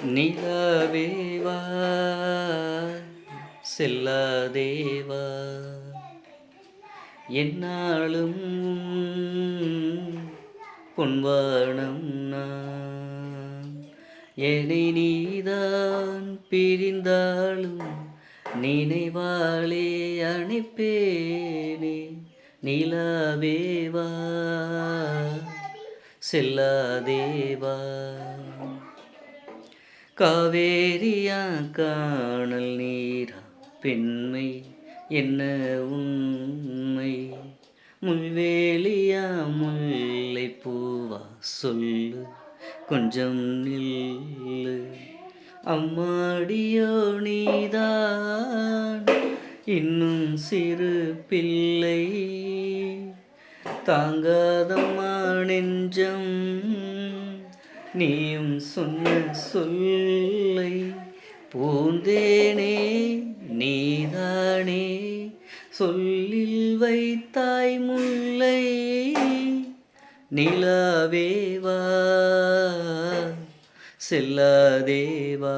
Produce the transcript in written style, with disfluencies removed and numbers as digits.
நிலவேவா செல்லாதேவா என்னாலும் பொன்வானம் நான் என்னை நீதான் பிரிந்தாலும் நினைவாலே அணைப்பேனே நிலவேவா செல்லாதேவா காவேரியா காணல் நீரா பெண்மை என்ன உண்மை முள்வேலியா முல்லை பூவா சொல்லு கொஞ்சம் நில்லு அம்மாடியோ நீதான் இன்னும் சிறு பிள்ளை தாங்காதம்மா நெஞ்சம் நீயும் சொன்ன சொல்லை பூந்தேனே நீதானே சொல்லில் வைத்தாய் முல்லை நிலவேவா செல்லாதேவா